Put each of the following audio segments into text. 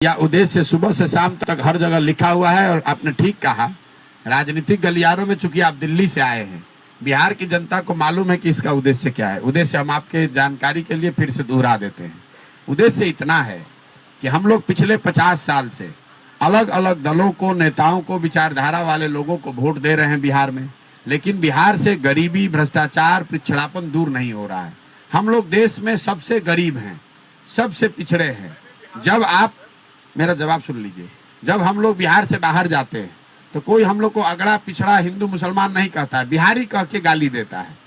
या उद्देश्य सुबह से शाम तक हर जगह लिखा हुआ है। और आपने ठीक कहा, राजनीतिक गलियारों में चूंकि आप दिल्ली से आए हैं, बिहार की जनता को मालूम है कि इसका उद्देश्य क्या है। उद्देश्य हम आपके जानकारी के लिए फिर से दोहरा देते हैं। उद्देश्य इतना है कि हम लोग पिछले 50 साल से अलग अलग दलों को, नेताओं को, विचारधारा वाले लोगों को वोट दे रहे हैं बिहार में, लेकिन बिहार से गरीबी, भ्रष्टाचार, पिछड़ापन दूर नहीं हो रहा है। हम लोग देश में सबसे गरीब हैं, सबसे पिछड़े हैं। जब आप मेरा जवाब सुन लीजिए, जब हम लोग बिहार से बाहर जाते हैं तो कोई हम लोग को अगड़ा पिछड़ा हिंदू मुसलमान नहीं कहता है, बिहारी कह के गाली देता है।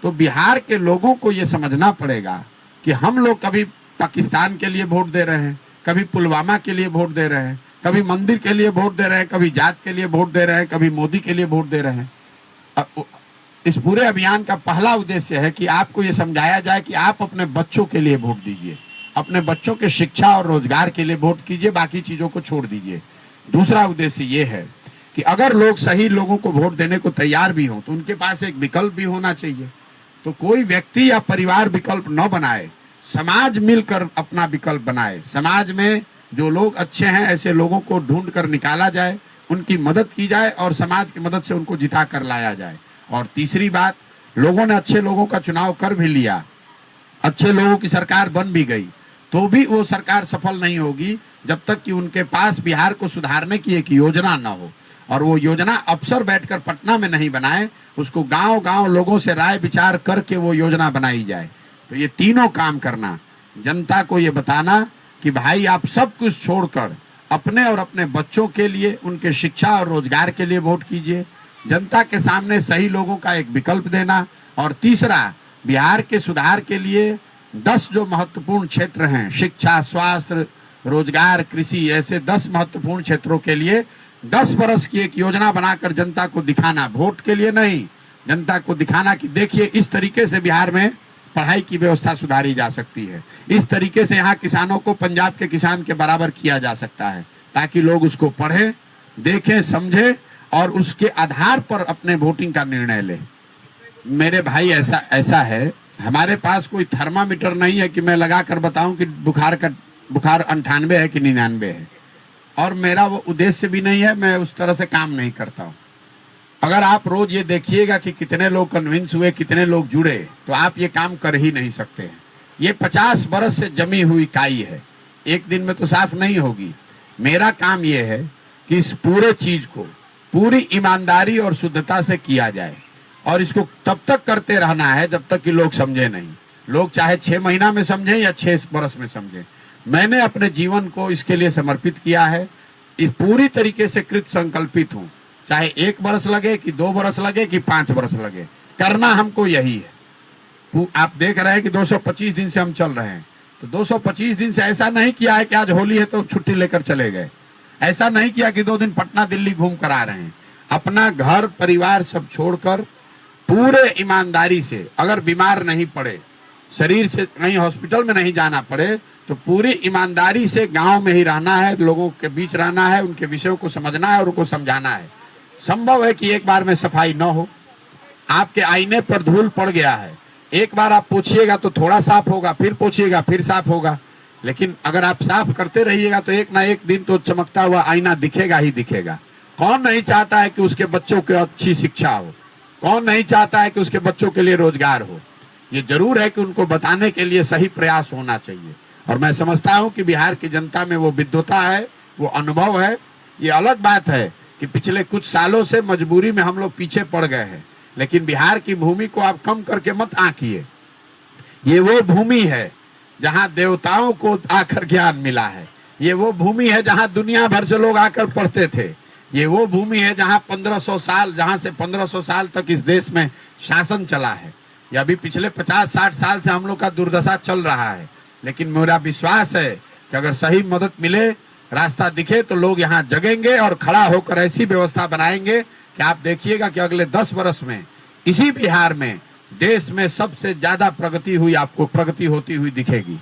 तो बिहार के लोगों को ये समझना पड़ेगा कि हम लोग कभी पाकिस्तान के लिए वोट दे रहे हैं, कभी पुलवामा के लिए वोट दे रहे हैं, कभी मंदिर के लिए वोट दे रहे हैं, कभी जात के लिए वोट दे रहे हैं, कभी मोदी के लिए वोट दे रहे हैं। इस पूरे अभियान का पहला उद्देश्य है कि आपको ये समझाया जाए कि आप अपने बच्चों के लिए वोट दीजिए, अपने बच्चों के शिक्षा और रोजगार के लिए वोट कीजिए, बाकी चीजों को छोड़ दीजिए। दूसरा उद्देश्य ये है कि अगर लोग सही लोगों को वोट देने को तैयार भी हों तो उनके पास एक विकल्प भी होना चाहिए। तो कोई व्यक्ति या परिवार विकल्प न बनाए, समाज मिलकर अपना विकल्प बनाए। समाज में जो लोग अच्छे हैं ऐसे लोगों को ढूंढ कर निकाला जाए, उनकी मदद की जाए और समाज की मदद से उनको जिता कर लाया जाए। और तीसरी बात, लोगों ने अच्छे लोगों का चुनाव कर भी लिया, अच्छे लोगों की सरकार बन भी गई, तो भी वो सरकार सफल नहीं होगी जब तक कि उनके पास बिहार को सुधारने की एक योजना न हो। और वो योजना अफसर बैठकर पटना में नहीं बनाए, उसको गांव गांव लोगों से राय विचार करके वो योजना बनाई जाए। तो ये तीनों काम करना, जनता को ये बताना कि भाई आप सब कुछ छोड़कर अपने और अपने बच्चों के लिए, उनके शिक्षा और रोजगार के लिए वोट कीजिए। जनता के सामने सही लोगों का एक विकल्प देना। और तीसरा, बिहार के सुधार के लिए 10 जो महत्वपूर्ण क्षेत्र हैं, शिक्षा, स्वास्थ्य, रोजगार, कृषि, ऐसे 10 महत्वपूर्ण क्षेत्रों के लिए 10 वर्ष की एक योजना बनाकर जनता को दिखाना, वोट के लिए नहीं, जनता को दिखाना कि देखिए इस तरीके से बिहार में पढ़ाई की व्यवस्था सुधारी जा सकती है, इस तरीके से यहाँ किसानों को पंजाब के किसान के बराबर किया जा सकता है, ताकि लोग उसको पढ़ें, देखें, समझें और उसके आधार पर अपने वोटिंग का निर्णय लें। मेरे भाई ऐसा है, हमारे पास कोई थर्मामीटर नहीं है कि मैं लगा कर बताऊं कि बुखार 98 है कि 99 है, और मेरा वो उद्देश्य भी नहीं है, मैं उस तरह से काम नहीं करता हूं। अगर आप रोज ये देखिएगा कि कितने लोग कन्विंस हुए, कितने लोग जुड़े, तो आप ये काम कर ही नहीं सकते हैं। ये 50 बरस से जमी हुई काई है, एक दिन में तो साफ नहीं होगी। मेरा काम ये है कि इस पूरे चीज को पूरी ईमानदारी और शुद्धता से किया जाए, और इसको तब तक करते रहना है जब तक कि लोग समझे नहीं। लोग चाहे 6 महीना में समझें या 6 बरस में समझें। मैंने अपने जीवन को इसके लिए समर्पित किया है, इस पूरी तरीके से कृत संकल्पित हूँ। चाहे 1 बरस लगे कि 2 बरस लगे कि 5 बरस लगे, करना हमको यही है। आप देख रहे हैं कि 225 दिन से हम चल रहे हैं, तो 225 दिन से ऐसा नहीं किया है कि आज होली है तो छुट्टी लेकर चले गए, ऐसा नहीं किया कि 2 दिन पटना दिल्ली घूम कर आ रहे हैं। अपना घर परिवार सब छोड़कर पूरे ईमानदारी से, अगर बीमार नहीं पड़े, शरीर से कहीं हॉस्पिटल में नहीं जाना पड़े, तो पूरी ईमानदारी से गांव में ही रहना है, लोगों के बीच रहना है, उनके विषयों को समझना है और उनको समझाना है। संभव है कि एक बार में सफाई न हो, आपके आईने पर धूल पड़ गया है, एक बार आप पोछिएगा तो थोड़ा साफ होगा, फिर पोछिएगा फिर साफ होगा, लेकिन अगर आप साफ करते रहिएगा तो एक ना एक दिन तो चमकता हुआ आईना दिखेगा ही दिखेगा। कौन नहीं चाहता है कि उसके बच्चों की अच्छी शिक्षा हो, कौन नहीं चाहता है कि उसके बच्चों के लिए रोजगार हो। ये जरूर है कि उनको बताने के लिए सही प्रयास होना चाहिए, और मैं समझता हूं कि बिहार की जनता में वो विद्वता है, वो अनुभव है। ये अलग बात है कि पिछले कुछ सालों से मजबूरी में हम लोग पीछे पड़ गए हैं, लेकिन बिहार की भूमि को आप कम करके मत आंकिए। ये वो भूमि है जहां देवताओं को आकर ज्ञान मिला है, ये वो भूमि है जहां दुनिया भर से लोग आकर पढ़ते थे, ये वो भूमि है जहां 1500 साल, जहां से 1500 साल तक इस देश में शासन चला है। ये अभी पिछले 50-60 साल से हम लोग का दुर्दशा चल रहा है, लेकिन मेरा विश्वास है कि अगर सही मदद मिले, रास्ता दिखे, तो लोग यहाँ जगेंगे और खड़ा होकर ऐसी व्यवस्था बनाएंगे कि आप देखिएगा कि अगले 10 वर्ष में इसी बिहार में देश में सबसे ज्यादा प्रगति होती हुई दिखेगी।